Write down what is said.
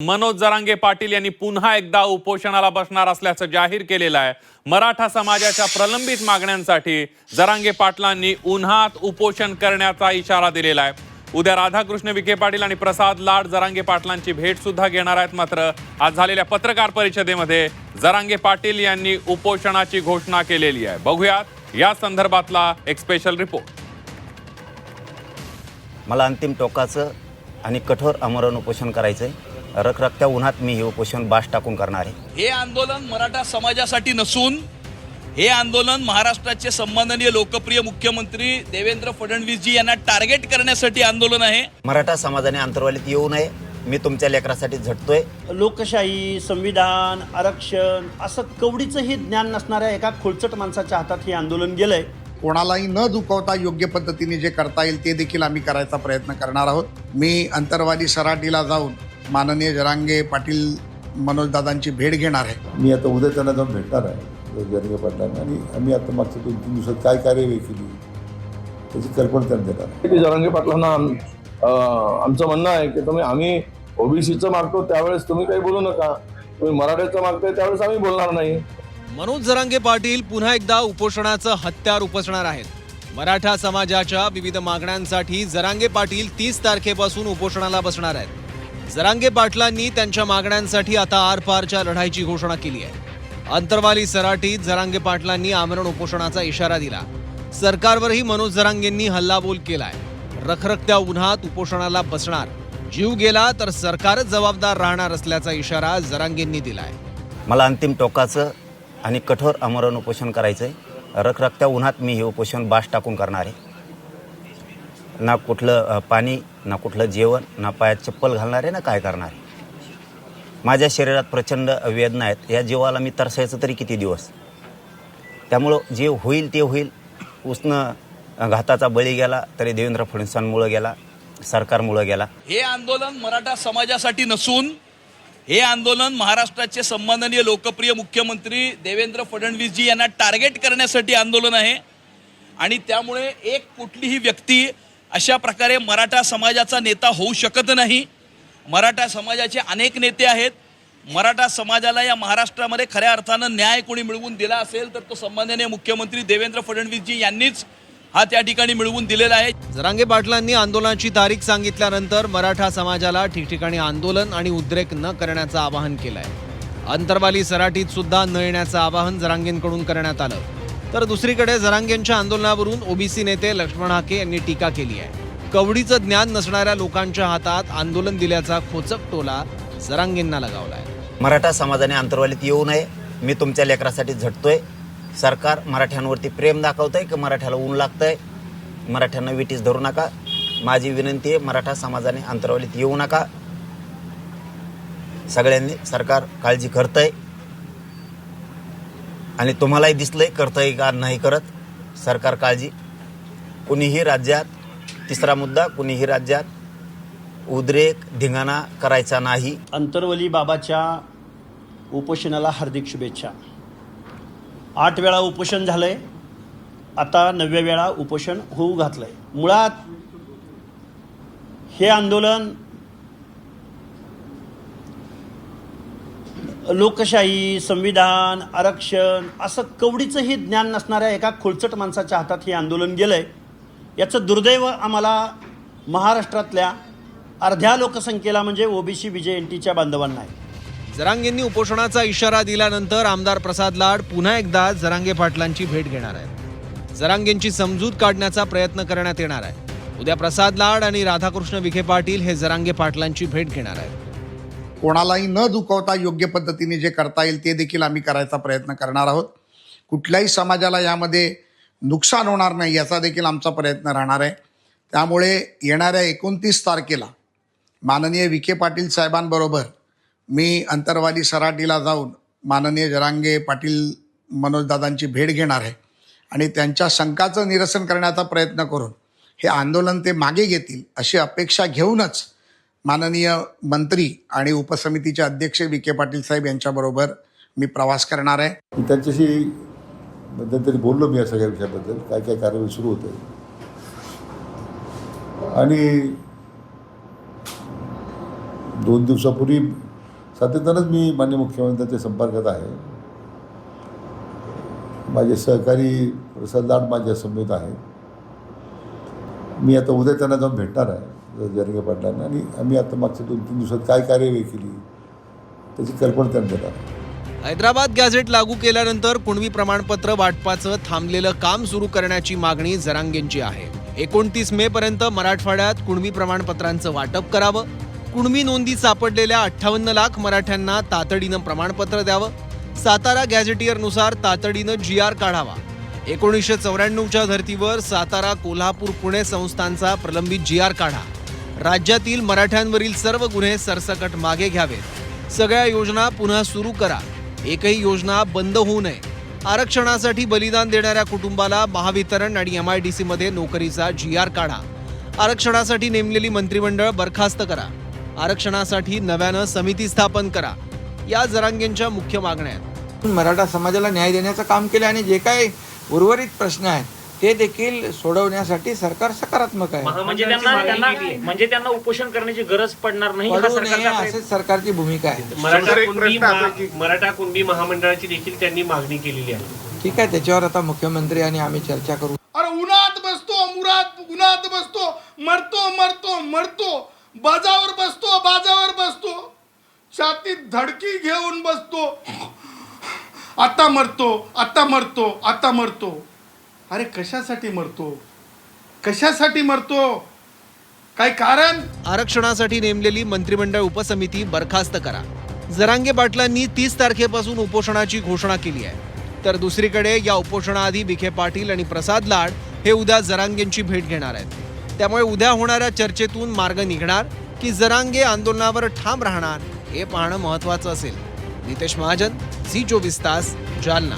मनोज जरांगे पाटील यांनी पुन्हा एकदा उपोषणाला बसणार असल्याचं जाहीर केलेलं आहे। मराठा समाजाच्या प्रलंबित मागण्यांसाठी जरांगे पाटलांनी उन्हात उपोषण करण्याचा इशारा दिलेला आहे। उद्या राधाकृष्ण विखे पाटील आणि प्रसाद लाड जरांगे पाटलांची भेट सुद्धा घेणार आहेत। मात्र आज झालेल्या पत्रकार परिषदेमध्ये जरांगे पाटील यांनी उपोषणाची घोषणा केलेली आहे। बघूयात या संदर्भातला एक स्पेशल रिपोर्ट। मला अंतिम टोकाचं आणि कठोर आमरण उपोषण करायचंय। रखरखत्या उन्हात मी हे उपोषण बाश टाकून करणार आहे। हे आंदोलन मराठा समाजासाठी नसून हे आंदोलन महाराष्ट्राचे सन्माननीय लोकप्रिय मुख्यमंत्री देवेंद्र फडणवीस जी यांना टार्गेट करण्यासाठी आंदोलन आहे। मराठा समाजाने अंतर्वालीत येऊ नये, मी तुमच्या लेकरासाठी झटतोय। लोकशाही, संविधान, आरक्षण असं कवडीचंही ज्ञान नसणाऱ्या एका खोलचट माणसाच्या हातात हे आंदोलन गेलंय। कोणालाही न दुखावता योग्य पद्धतीने जे करता येईल ते देखील आम्ही करायचा प्रयत्न करणार आहोत। मी अंतरवाली सराटीला जाऊन माननीय जरांगे पाटील मनोजदादांची भेट घेणार आहे। मी आता उद्या त्यांना जाऊन भेटणार आहे जरांगे पाटलांना आणि आम्ही आता मागच्या 2-3 दिवसात काय कार्यवाही केली त्याची कल्पना त्यांना देणार आहे। जरांगे पाटलांना आमचं म्हणणं आहे की आम्ही ओबीसीचं मागतो त्यावेळेस तुम्ही काही बोलू नका, तुम्ही मराठ्याचं मागताय त्यावेळेस आम्ही बोलणार नाही। मनोज जरांगे पाटील पुन्हा एकदा उपोषणाचं हत्यार उपसणार आहेत। मराठा समाजाच्या विविध मागण्यांसाठी जरांगे पाटील 30 तारखेपासून उपोषणाला बसणार आहेत। जरांगे पाटलांनी त्यांच्या मागण्यांसाठी आता आरपारच्या लढाईची घोषणा केली आहे। अंतरवाली सराटीत जरांगे पाटलांनी आमरण उपोषणाचा इशारा दिला। सरकारवरही मनोज जरांगेंनी हल्लाबोल केलाय। रखरखत्या उन्हात उपोषणाला बसणार, जीव गेला तर सरकारच जबाबदार राहणार असल्याचा इशारा जरांगेंनी दिलाय। मला अंतिम टोकाचं आणि कठोर आमरण उपोषण करायचंय। रखरखत्या उन्हात मी हे उपोषण बाश टाकून करणार आहे। ना कुठलं पाणी, ना कुठलं जेवण, ना पायात चप्पल घालणार आहे, ना काय करणार आहे। माझ्या शरीरात प्रचंड वेदना आहेत। या जीवाला मी तरसायचं तरी किती दिवस। त्यामुळं जे होईल ते होईल। उसनं घाताचा बळी गेला तरी देवेंद्र फडणवीसांमुळं गेला, सरकारमुळं गेला। हे आंदोलन मराठा समाजासाठी नसून हे आंदोलन महाराष्ट्राचे सन्माननीय लोकप्रिय मुख्यमंत्री देवेंद्र फडणवीस जी यांना टार्गेट करण्यासाठी आंदोलन आहे। आणि त्यामुळे एक कुठलीही व्यक्ती अशा प्रकारे मराठा समाजाचा नेता होऊ शकत नाही। मराठा समाजाचे अनेक नेते आहेत। मराठा समाजाला या महाराष्ट्रामध्ये खऱ्या अर्थानं न्याय कोणी मिळवून दिला असेल तर तो सन्माननीय मुख्यमंत्री देवेंद्र फडणवीस जी यांनीच हा त्या ठिकाणी मिळवून दिलेला आहे। जरांगे पाटलांनी आंदोलनाची तारीख सांगितल्यानंतर मराठा समाजाला ठिकठिकाणी आंदोलन आणि उद्रेक न करण्याचं आवाहन केलंय। अंतरवाली सराटीत सुद्धा न येण्याचं आवाहन जरांगेंकडून करण्यात आलं। तर दुसरीकडे जरांगेंच्या आंदोलनावरून ओबीसी नेते लक्ष्मण हाके यांनी टीका केली आहे। कवडीचं ज्ञान नसणाऱ्या लोकांच्या हातात आंदोलन दिल्याचा खोचक टोला जरांगेंना लगावलाय। मराठा समाजाने अंतर्वालीत येऊ नये, मी तुमच्या लेकरासाठी झटतोय। सरकार मराठ्यांवरती प्रेम दाखवतंय की मराठ्याला ऊन लागतंय। मराठ्यांना विटीस धरू नका। माझी विनंती आहे, मराठा समाजाने अंतर्वालीत येऊ नका। सगळ्यांनी सरकार काळजी करतंय आणि तुम्हालाही दिसलंय करतंय का नाही करत सरकार काळजी। कुणीही राज्यात, तिसरा मुद्दा, कुणीही राज्यात उद्रेक धिंगाणा करायचा नाही। अंतरवली बाबाच्या उपोषणाला हार्दिक शुभेच्छा। 8 वेळा उपोषण झालंय, आता 9व्या वेळा उपोषण होऊ घातलंय। मुळात हे आंदोलन लोकशाही, संविधान, आरक्षण असं कवडीचंही ज्ञान नसणाऱ्या एका खोलचट माणसाच्या हातात हे आंदोलन गेलंय। याचं दुर्दैव आम्हाला महाराष्ट्रातल्या अर्ध्या लोकसंख्येला म्हणजे ओबीसी BJNTच्या बांधवांना आहे। जरांगेंनी उपोषणाचा इशारा दिल्यानंतर आमदार प्रसाद लाड पुन्हा एकदा जरांगे पाटलांची भेट घेणार आहेत। जरांगेंची समजूत काढण्याचा प्रयत्न करण्यात येणार आहे। उद्या प्रसाद लाड आणि राधाकृष्ण विखे पाटील हे जरांगे पाटलांची भेट घेणार आहेत। कोणालाही न दुखावता योग्य पद्धतीने जे करता येईल ते देखील आम्ही करायचा प्रयत्न करणार आहोत। कुठल्याही समाजाला यामध्ये नुकसान होणार नाही याचा देखील आमचा प्रयत्न राहणार आहे। त्यामुळे येणाऱ्या 29 तारखेला माननीय विखे पाटील साहेबांबरोबर मी अंतरवाली सराटीला जाऊन माननीय जरांगे पाटील मनोजदादांची भेट घेणार आहे आणि त्यांच्या शंकाचं निरसन करण्याचा प्रयत्न करून हे आंदोलन ते मागे घेतील अशी अपेक्षा घेऊनच माननीय मंत्री आणि उपसमितीचे अध्यक्ष विखे पाटील साहेब यांच्याबरोबर मी प्रवास करणार आहे। त्यांच्याशी मध्यंतरी बोललो मी या सगळ्या विषयाबद्दल, काय काय कार्यवाही सुरू होते आणि 2 दिवसापूर्वी सातत्यानंच मी माननीय मुख्यमंत्र्यांच्या संपर्कात आहे. माझे सहकारी प्रसाद लाड माझ्या समेत आहेत. मी आता उद्या त्यांना जाऊन भेटणार आहे जरांगे पाटलांना, आणि आम्ही आता मागच्या 2-3 दिवसात काय कार्यवाही केली त्याची कल्पना त्यांना देणार आहे. हैदराबाद गॅझेट लागू केल्यानंतर कुणबी प्रमाणपत्र वाटपाचं थांबलेलं काम सुरू करण्याची मागणी जरांगेंची आहे. 29 मे पर्यंत मराठवाड्यात कुणबी प्रमाणपत्रांचं वाटप करावं. कुणबी नोंदी सापडलेल्या 58 लाख मराठ्यांना तातडीनं प्रमाणपत्र द्यावं. सातारा गॅझेटियरनुसार तातडीनं GR काढावा. 1994च्या धर्तीवर सातारा, कोल्हापूर, पुणे संस्थांचा प्रलंबित GR काढा. राज्यातील मराठ्यांवरील सर्व गुन्हे सरसकट मागे घ्यावेत. सगळ्या योजना पुन्हा सुरू करा. एकही योजना बंद होऊ नये. आरक्षणासाठी बलिदान देणाऱ्या कुटुंबाला महावितरण आणि MIDC मध्ये नोकरीचा GR काढा. आरक्षणासाठी नेमलेली मंत्रिमंडळ बरखास्त करा. आरक्षणासाठी नव्यानं समिती स्थापन करा. या जरांगेंच्या मुख्य मागण्या आहेत. मराठा समाजाला न्याय देण्याचं काम केलं आणि जे काही उर्वरित प्रश्न आहेत ते देखील सोडवण्यासाठी सरकार सकारात्मक आहे. म्हणजे त्यांना उपोषण करण्याची गरज पडणार नाही पडू नये असेच सरकारची भूमिका आहे. मराठा कुणबी महामंडळाची देखील त्यांनी मागणी केलेली आहे. ठीक आहे, त्याच्यावर आता मुख्यमंत्री आणि आम्ही चर्चा करू. अरे उन्हात बसतो, उन्हात बसतो, मरतो, बाजावर बसतो, छातीत धडकी घेऊन बसतो, आता मरतो. अरे कशासाठी मरतो? काय कारण? आरक्षणासाठी नेमलेली मंत्रिमंडळ उपसमिती बरखास्त करा. जरांगे पाटलांनी 30 तारखेपासून उपोषणाची घोषणा केली आहे. तर दुसरीकडे या उपोषणाआधी विखे पाटील आणि प्रसाद लाड हे उद्या जरांगेंची भेट घेणार आहेत. त्यामुळे उद्या होणाऱ्या चर्चेतून मार्ग निघणार की जरांगे आंदोलनावर ठाम राहणार हे पाहणं महत्त्वाचं असेल. नितेश महाजन, झी 24 तास, जालना.